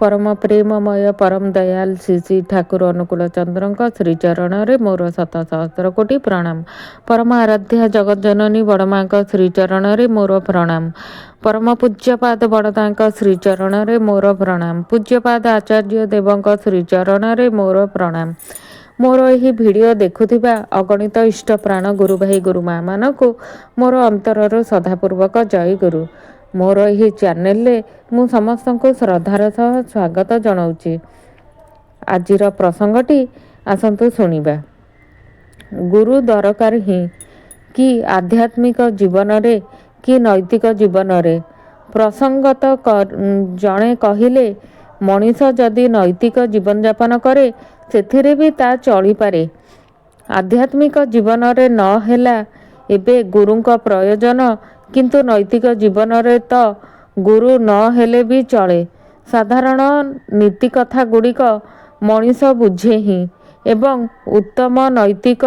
परम प्रेममय परम दयाल श्री श्री ठाकुर अनुकूल चंद्र श्रीचरण मोर शत सहस्र कोटि प्रणाम। परम आराध्या जगत जननी बड़मा श्रीचरण मोर प्रणाम। परम पूज्यपाद बड़दा श्रीचरण मोर प्रणाम। पूज्यपाद आचार्य देव श्रीचरण मोर प्रणाम। मोर यही भिडियो देखुथिबा अगणित इष्ट प्राण गुरु भाई गुरु माँ मानकु मोर अंतरर सदापूर्वक जय गुरु। मोर यही चैनल मु समस्त को श्रद्धार सह स्वागत जनाऊँची। आजिर प्रसंगटी आसंतु शुणिबा। गुरु दरकार ही कि आध्यात्मिक जीवन रे कि नैतिक जीवन रे। प्रसंगत जणे कहिले मनीष जदि नैतिक जीवन यापन करे सेथिरे भी ता चली पारे। आध्यात्मिक जीवन रे न हेला एबे गुरुंक प्रयोजन, किंतु नैतिक जीवन रे तो गुरु न हेले भी चले। साधारण नीति कथा गुड़िक मनीष बुझे ही एवं उत्तम नैतिक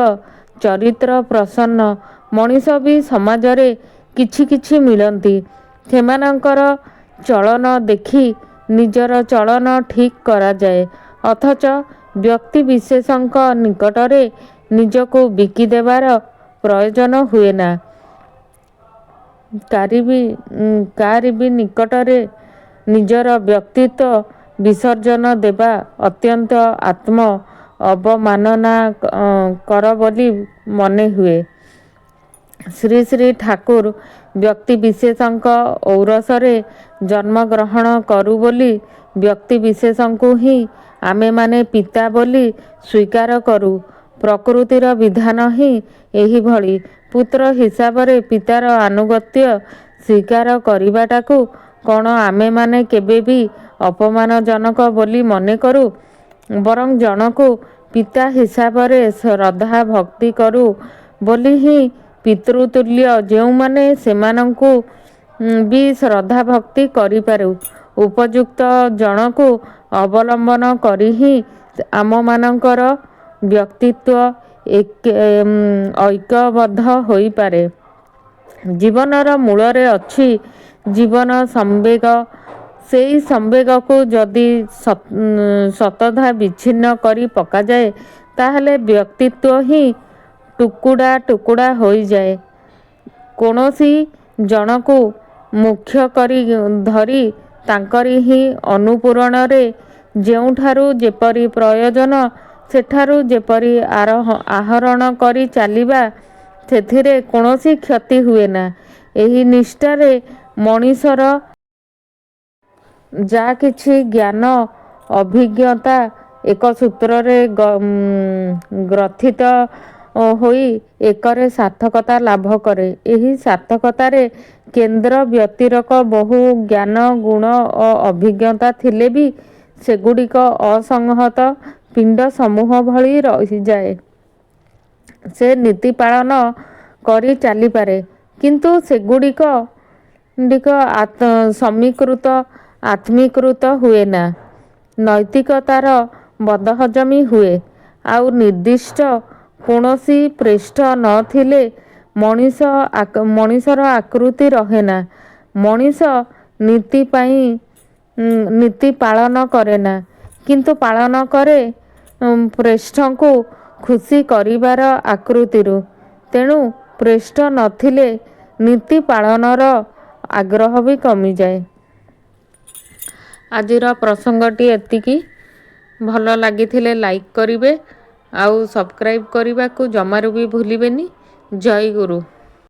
चरित्र प्रसन्न मनीष भी समाज रे किछि किछि मिलती। सेमानंकर चलन देखि निजर चलन ठीक करा जाए, अथच व्यक्ति विशेषंक निकटरे निजको बिकी देवार प्रयोजन हुए ना। कारी भी निकटरे निजर व्यक्तित्व विसर्जन देवा अत्यंत आत्म अवमानना कर बोली मने हुए। श्री श्री ठाकुर व्यक्ति विशेषंक औरसरे जन्म ग्रहण करू बोली व्यक्ति विशेषंकु ही आमे माने पिता बोली स्वीकार करू। प्रकृतिर विधान ही एही भली। पुत्र हिसाब रे पितार आनुगत्य स्वीकार करिबाटाकू कौन आमे माने केबे भी अपमानजनक बोली मने करू, बरं जनकू पिता हिसाब रे श्रद्धा भक्ति करू बोली ही पितृतुल्य जेउ माने सेमानंकू भी श्रद्धा भक्ति करिपारू। उपयुक्त जनकू अवलंबन करी ही आम मानंकर व्यक्तित्व ऐक्यबद्ध होई पारे। जीवनर मूलरे अछि जीवन संवेग। सेई संवेग को जदि सतधा विच्छिन्न करी पका जाए ताहले व्यक्तित्व ही टुकुड़ा टुकुड़ा होई जाए। कोनोसी जनकू मुख्य करी धरी तांकरी ही अनुपूरण रे जेउठारू जेपरी प्रयोजन सेठारू जेपरी आहरण करी चालिबा सेथिरे कोनोसी क्षति हुए ना। एही निष्ठारे मनीषर जा किछि ज्ञान अभिज्ञता एक सूत्ररे ग्रथित होई एकरे सार्थकता लाभ करे। एही सार्थकतारे केंद्र व्यतिरक बहु ज्ञान गुण और अभिज्ञता थिले भी सेगुड़िक असंहत पिंड समूह भली रही जाए। से नीति पालन करी चाली पारे, किंतु सेगुड़िक समीकृत आत्मीकृत हुए ना। नैतिकतार बदहजमी हुए। आउ निर्दिष्ट कौनसी पृष्ठ न थिले मनीषर आकृति रहे ना। मनीष नीति पालन करे ना, किंतु पालन करे पृष्ठ को खुशी करिबार आकृतिरु। तेणु पृष्ठ नथिले नीति पालनर आग्रह भी कमी जाए। आजिर प्रसंगटी एतिकी। भल लागिथिले लाइक करिवे आउ सब्सक्राइब करने को जमारू भी भूलिबेनी। जय गुरु।